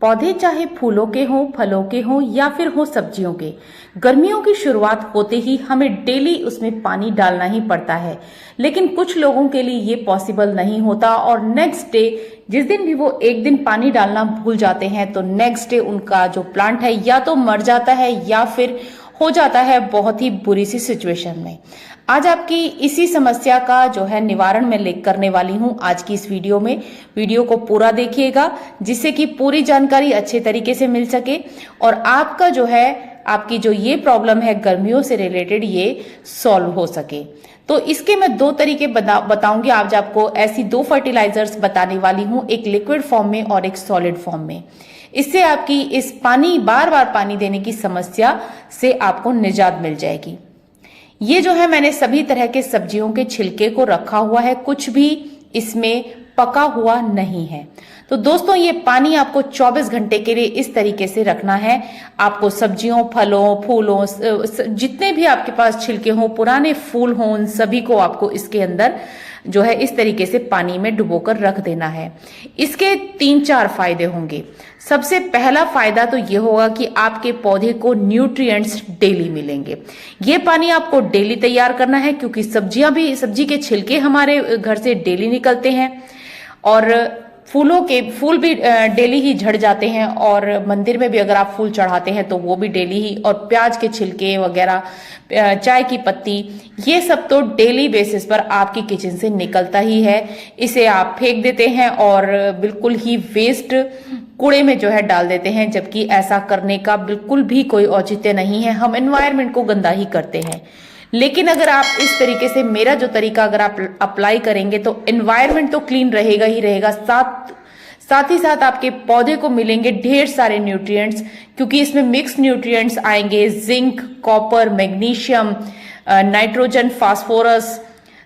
पौधे चाहे फूलों के हों, फलों के हों या फिर हो सब्जियों के, गर्मियों की शुरुआत होते ही हमें डेली उसमें पानी डालना ही पड़ता है। लेकिन कुछ लोगों के लिए ये पॉसिबल नहीं होता और नेक्स्ट डे जिस दिन भी वो एक दिन पानी डालना भूल जाते हैं तो नेक्स्ट डे उनका जो प्लांट है या तो मर जाता है या फिर हो जाता है बहुत ही बुरी सी सिचुएशन में। आज आपकी इसी समस्या का जो है निवारण मैं लेकर करने वाली हूं आज की इस वीडियो में। वीडियो को पूरा देखिएगा जिससे कि पूरी जानकारी अच्छे तरीके से मिल सके और आपका जो है आपकी जो ये प्रॉब्लम है गर्मियों से रिलेटेड ये सॉल्व हो सके। तो इसके मैं दो तरीके बताऊंगी। आज आपको ऐसी दो फर्टिलाइजर्स बताने वाली हूं, एक लिक्विड फॉर्म में और एक सॉलिड फॉर्म में। इससे आपकी इस बार बार पानी देने की समस्या से आपको निजात मिल जाएगी। ये जो है मैंने सभी तरह के सब्जियों के छिलके को रखा हुआ है, कुछ भी इसमें पका हुआ नहीं है। तो दोस्तों ये पानी आपको 24 घंटे के लिए इस तरीके से रखना है। आपको सब्जियों, फलों, फूलों, जितने भी आपके पास छिलके हों, पुराने फूल हों, उन सभी को आपको इसके अंदर जो है इस तरीके से पानी में डुबोकर रख देना है। इसके 3-4 फायदे होंगे। सबसे पहला फायदा तो ये होगा कि आपके पौधे को न्यूट्रिएंट्स डेली मिलेंगे। ये पानी आपको डेली तैयार करना है क्योंकि सब्जी के छिलके हमारे घर से डेली निकलते हैं और फूल भी डेली ही झड़ जाते हैं और मंदिर में भी अगर आप फूल चढ़ाते हैं तो वो भी डेली ही, और प्याज के छिलके वगैरह, चाय की पत्ती, ये सब तो डेली बेसिस पर आपकी किचन से निकलता ही है। इसे आप फेंक देते हैं और बिल्कुल ही वेस्ट कूड़े में जो है डाल देते हैं, जबकि ऐसा करने का बिल्कुल भी कोई औचित्य नहीं है। हम एनवायरनमेंट को गंदा ही करते हैं। लेकिन अगर आप इस तरीके से मेरा जो तरीका अगर आप अप्लाई करेंगे तो एनवायरनमेंट तो क्लीन रहेगा ही रहेगा, साथ ही साथ आपके पौधे को मिलेंगे ढेर सारे न्यूट्रिएंट्स, क्योंकि इसमें मिक्स न्यूट्रिएंट्स आएंगे। Zinc, copper, magnesium, nitrogen, phosphorus,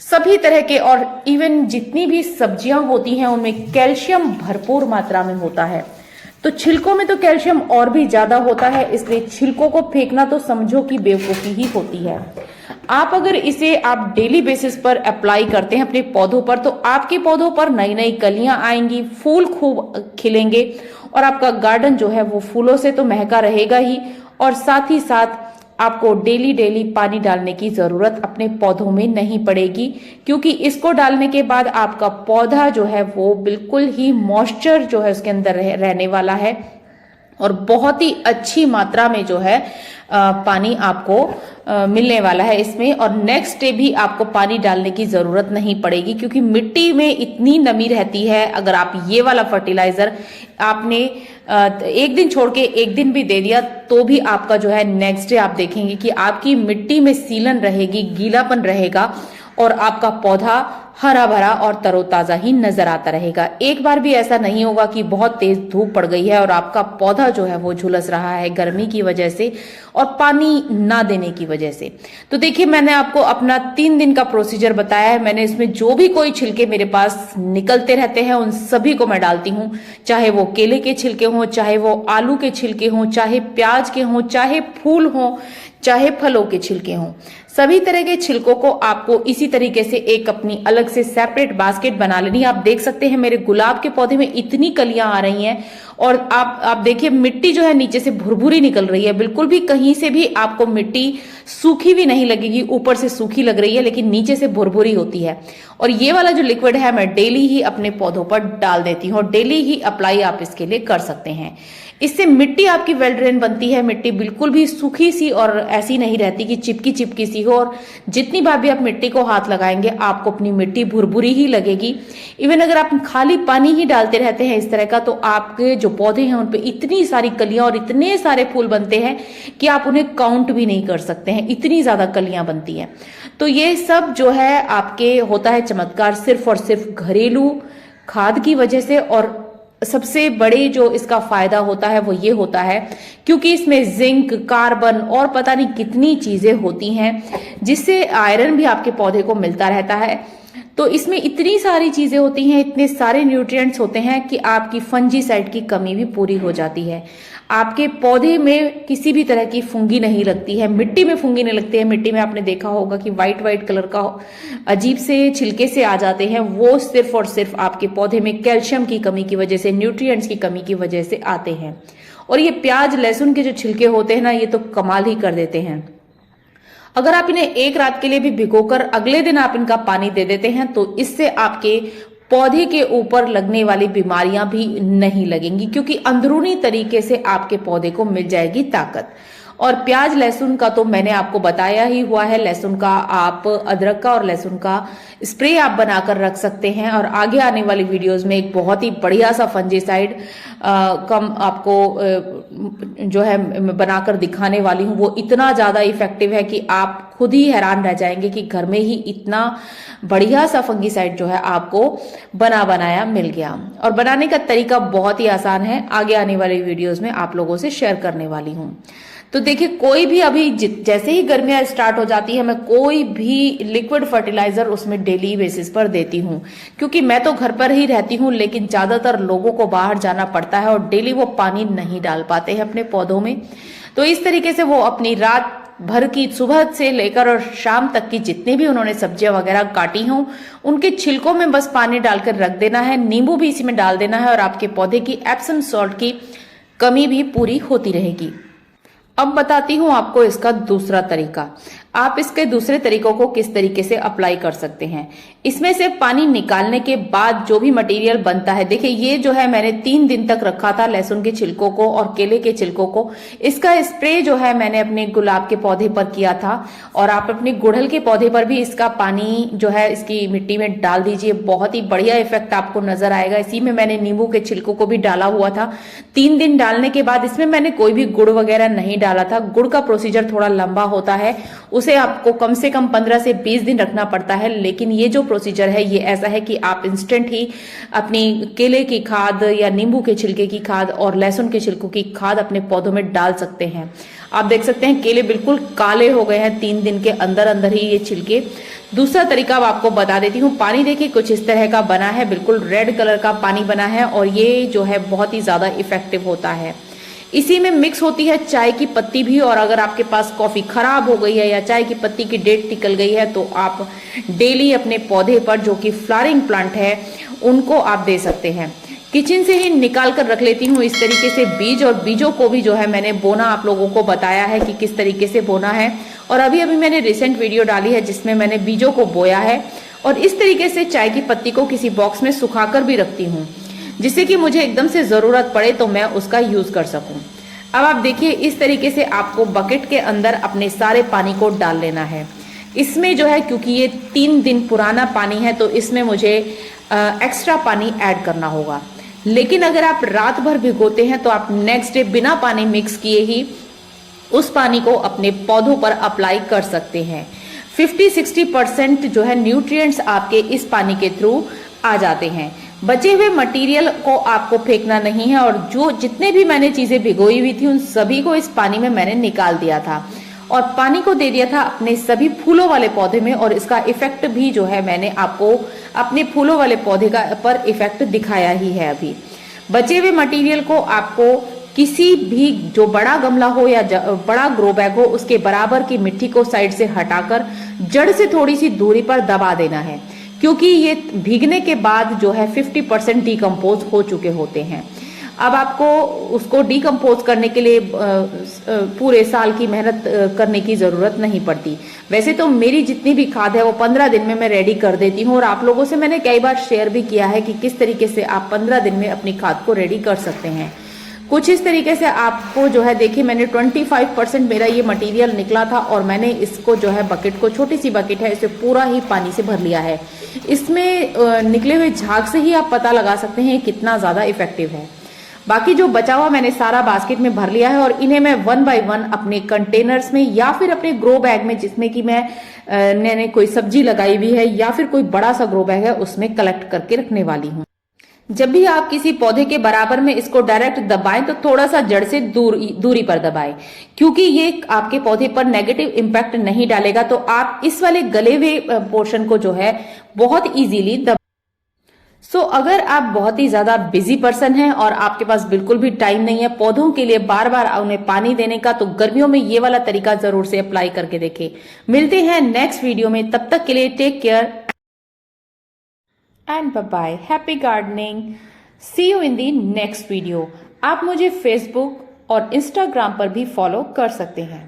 सभी तरह के, और इवन जितनी भी सब्जियां होती हैं उनमें कैल्शियम भरपूर मात्रा में होता है। तो छिलकों में तो कैल्शियम और भी ज्यादा होता है, इसलिए छिलकों को फेंकना तो समझो कि बेवकूफी ही होती है। आप अगर इसे आप डेली बेसिस पर अप्लाई करते हैं अपने पौधों पर तो आपके पौधों पर नई नई कलियां आएंगी, फूल खूब खिलेंगे और आपका गार्डन जो है वो फूलों से तो महका रहेगा ही, और साथ ही साथ आपको डेली पानी डालने की जरूरत अपने पौधों में नहीं पड़ेगी, क्योंकि इसको डालने के बाद आपका पौधा जो है वो बिल्कुल ही मॉइस्चर जो है उसके अंदर रहने वाला है और बहुत ही अच्छी मात्रा में जो है पानी आपको मिलने वाला है इसमें। और नेक्स्ट डे भी आपको पानी डालने की जरूरत नहीं पड़ेगी, क्योंकि मिट्टी में इतनी नमी रहती है। अगर आप ये वाला फर्टिलाइजर आपने एक दिन छोड़ के एक दिन भी दे दिया तो भी आपका जो है नेक्स्ट डे आप देखेंगे कि आपकी मिट्टी में सीलन रहेगी, गीलापन रहेगा और आपका पौधा हरा भरा और तरोताजा ही नजर आता रहेगा। एक बार भी ऐसा नहीं होगा कि बहुत तेज धूप पड़ गई है और आपका पौधा जो है वो झुलस रहा है गर्मी की वजह से और पानी ना देने की वजह से। तो देखिए मैंने आपको अपना 3 दिन का प्रोसीजर बताया है। मैंने इसमें जो भी कोई छिलके मेरे पास निकलते रहते हैं उन सभी को मैं डालती हूँ, चाहे वो केले के छिलके हों, चाहे वो आलू के छिलके हों, चाहे प्याज के हों, चाहे फूल हों, चाहे फलों के छिलके हों। सभी तरह के छिलकों को आपको इसी तरीके से एक अपनी अलग से सेपरेट बास्केट बना लेनी है। आप देख सकते हैं मेरे गुलाब के पौधे में इतनी कलियां आ रही हैं और आप देखिए मिट्टी जो है नीचे से भुरभुरी निकल रही है। बिल्कुल भी कहीं से भी आपको मिट्टी सूखी भी नहीं लगेगी, ऊपर से सूखी लग रही है लेकिन नीचे से भुरभुरी होती है। और ये वाला जो लिक्विड है मैं डेली ही अपने पौधों पर डाल देती हूँ और डेली ही अप्लाई आप इसके लिए कर सकते हैं। इससे मिट्टी आपकी वेल ड्रेन बनती है। मिट्टी बिल्कुल भी सूखी सी और ऐसी नहीं रहती कि चिपकी सी हो, और जितनी बार भी आप मिट्टी को हाथ लगाएंगे आपको अपनी मिट्टी भुरभुरी ही लगेगी। इवन अगर आप खाली पानी ही डालते रहते हैं इस तरह का तो आपके जो पौधे हैं उन पे इतनी सारी कलियां और इतने सारे फूल बनते हैं कि आप उन्हें काउंट भी नहीं कर सकते हैं, इतनी ज्यादा कलियां बनती हैं। तो ये सब जो है आपके होता है चमत्कार सिर्फ और सिर्फ घरेलू खाद की वजह से। और सबसे बड़े जो इसका फायदा होता है वो ये होता है क्योंकि इसमें जिंक, कार्बन और पता नहीं कितनी चीजें होती हैं जिससे आयरन भी आपके पौधे को मिलता रहता है। तो इसमें इतनी सारी चीजें होती हैं, इतने सारे न्यूट्रिएंट्स होते हैं कि आपकी फंजीसाइड की कमी भी पूरी हो जाती है। आपके पौधे में किसी भी तरह की फुंगी नहीं लगती है, मिट्टी में फुंगी नहीं लगती है। मिट्टी में आपने देखा होगा कि वाइट वाइट कलर का अजीब से छिलके से आ जाते हैं, वो सिर्फ और सिर्फ आपके पौधे में कैल्शियम की कमी की वजह से, न्यूट्रिएंट्स की कमी की वजह से आते हैं। और ये प्याज लहसुन के जो छिलके होते हैं ना, ये तो कमाल ही कर देते हैं। अगर आप इन्हें एक रात के लिए भी भिगोकर अगले दिन आप इनका पानी दे देते हैं तो इससे आपके पौधे के ऊपर लगने वाली बीमारियां भी नहीं लगेंगी, क्योंकि अंदरूनी तरीके से आपके पौधे को मिल जाएगी ताकत। और प्याज लहसुन का तो मैंने आपको बताया ही हुआ है। लहसुन का आप, अदरक का और लहसुन का स्प्रे आप बनाकर रख सकते हैं। और आगे आने वाली वीडियोस में एक बहुत ही बढ़िया सा फंजीसाइड कम आपको जो है बनाकर दिखाने वाली हूँ। वो इतना ज्यादा इफेक्टिव है कि आप खुद ही हैरान रह जाएंगे कि घर में ही इतना बढ़िया सा फंगीसाइड जो है आपको बना बनाया मिल गया। और बनाने का तरीका बहुत ही आसान है, आगे आने वाली वीडियोस में आप लोगों से शेयर करने वाली हूँ। तो देखिए, कोई भी अभी जैसे ही गर्मियां स्टार्ट हो जाती है, मैं कोई भी लिक्विड फर्टिलाइजर उसमें डेली बेसिस पर देती हूँ, क्योंकि मैं तो घर पर ही रहती हूँ, लेकिन ज्यादातर लोगों को बाहर जाना पड़ता है और डेली वो पानी नहीं डाल पाते हैं अपने पौधों में। तो इस तरीके से वो अपनी रात भर की, सुबह से लेकर और शाम तक की जितनी भी उन्होंने सब्जियां वगैरह काटी हों, उनके छिलकों में बस पानी डालकर रख देना है, नींबू भी इसी में डाल देना है और आपके पौधे की एप्सम सॉल्ट की कमी भी पूरी होती रहेगी। अब बताती हूँ आपको इसका दूसरा तरीका। आप इसके दूसरे तरीकों को किस तरीके से अप्लाई कर सकते हैं। इसमें से पानी निकालने के बाद जो भी मटेरियल बनता है, देखिए ये जो है मैंने 3 दिन तक रखा था लहसुन के छिलकों को और केले के छिलकों को। इसका स्प्रे जो है मैंने अपने गुलाब के पौधे पर किया था और आप अपने गुड़हल के पौधे पर भी इसका पानी जो है इसकी मिट्टी में डाल दीजिए, बहुत ही बढ़िया इफेक्ट आपको नजर आएगा। इसी में मैंने नींबू के छिलकों को भी डाला हुआ था। 3 दिन डालने के बाद इसमें मैंने कोई भी गुड़ वगैरह नहीं डाला था। गुड़ का प्रोसीजर थोड़ा लंबा होता है, उसे आपको कम से कम 15 से 20 दिन रखना पड़ता है, लेकिन ये जो प्रोसीजर है ये ऐसा है कि आप इंस्टेंट ही अपनी केले की खाद या नींबू के छिलके की खाद और लहसुन के छिलकों की खाद अपने पौधों में डाल सकते हैं। आप देख सकते हैं केले बिल्कुल काले हो गए हैं 3 दिन के अंदर अंदर ही ये छिलके। दूसरा तरीका अब आपको बता देती हूँ। पानी देखिए कुछ इस तरह का बना है, बिल्कुल रेड कलर का पानी बना है और ये जो है बहुत ही ज्यादा इफेक्टिव होता है। इसी में मिक्स होती है चाय की पत्ती भी, और अगर आपके पास कॉफी खराब हो गई है या चाय की पत्ती की डेट निकल गई है तो आप डेली अपने पौधे पर, जो कि फ्लावरिंग प्लांट है, उनको आप दे सकते हैं। किचन से ही निकाल कर रख लेती हूँ इस तरीके से बीज, और बीजों को भी जो है मैंने बोना आप लोगों को बताया है कि किस तरीके से बोना है। और अभी अभी मैंने रिसेंट वीडियो डाली है जिसमें मैंने बीजों को बोया है। और इस तरीके से चाय की पत्ती को किसी बॉक्स में सुखाकर भी रखती हूँ, जिससे कि मुझे एकदम से जरूरत पड़े तो मैं उसका यूज कर सकूं। अब आप देखिए इस तरीके से आपको बकेट के अंदर अपने सारे पानी को डाल लेना है। इसमें जो है, क्योंकि ये 3 दिन पुराना पानी है तो इसमें मुझे एक्स्ट्रा पानी ऐड करना होगा। लेकिन अगर आप रात भर भिगोते हैं तो आप नेक्स्ट डे बिना पानी मिक्स किए ही उस पानी को अपने पौधों पर अप्लाई कर सकते हैं। 50-60% जो है न्यूट्रिएंट्स आपके इस पानी के थ्रू आ जाते हैं। बचे हुए मटेरियल को आपको फेंकना नहीं है, और जो जितने भी मैंने चीजें भिगोई हुई थी उन सभी को इस पानी में मैंने निकाल दिया था और पानी को दे दिया था अपने सभी फूलों वाले पौधे में। और इसका इफेक्ट भी जो है मैंने आपको अपने फूलों वाले पौधे का पर इफेक्ट दिखाया ही है। अभी बचे हुए मटेरियल को आपको किसी भी, जो बड़ा गमला हो या बड़ा ग्रो बैग हो, उसके बराबर की मिट्टी को साइड से हटाकर जड़ से थोड़ी सी दूरी पर दबा देना है, क्योंकि ये भीगने के बाद जो है 50% डिकम्पोज हो चुके होते हैं। अब आपको उसको डिकम्पोज करने के लिए पूरे साल की मेहनत करने की जरूरत नहीं पड़ती। वैसे तो मेरी जितनी भी खाद है वो 15 दिन में मैं रेडी कर देती हूँ, और आप लोगों से मैंने कई बार शेयर भी किया है कि किस तरीके से आप 15 दिन में अपनी खाद को रेडी कर सकते हैं। कुछ इस तरीके से आपको जो है, देखिए मैंने 25% मेरा ये मटेरियल निकला था और मैंने इसको जो है बकेट को, छोटी सी बकेट है, इसे पूरा ही पानी से भर लिया है। इसमें निकले हुए झाग से ही आप पता लगा सकते हैं कितना ज्यादा इफेक्टिव है। बाकी जो बचा हुआ मैंने सारा बास्केट में भर लिया है और इन्हें मैं 1 बाय 1 अपने कंटेनर्स में या फिर अपने ग्रो बैग में, जिसमें कि मैंने कोई सब्जी लगाई हुई है या फिर कोई बड़ा सा ग्रो बैग है, उसमें कलेक्ट करके रखने वाली हूँ। जब भी आप किसी पौधे के बराबर में इसको डायरेक्ट दबाएं तो थोड़ा सा जड़ से दूरी पर दबाएं, क्योंकि ये आपके पौधे पर नेगेटिव इंपैक्ट नहीं डालेगा। तो आप इस वाले गले हुए पोर्शन को जो है बहुत इजीली अगर आप बहुत ही ज्यादा बिजी पर्सन हैं और आपके पास बिल्कुल भी टाइम नहीं है पौधों के लिए बार बार उन्हें पानी देने का, तो गर्मियों में ये वाला तरीका जरूर से अप्लाई करके देखें। मिलते हैं नेक्स्ट वीडियो में, तब तक के लिए take care and bye bye. Happy gardening. See you in the next video. आप मुझे फेसबुक और इंस्टाग्राम पर भी फॉलो कर सकते हैं।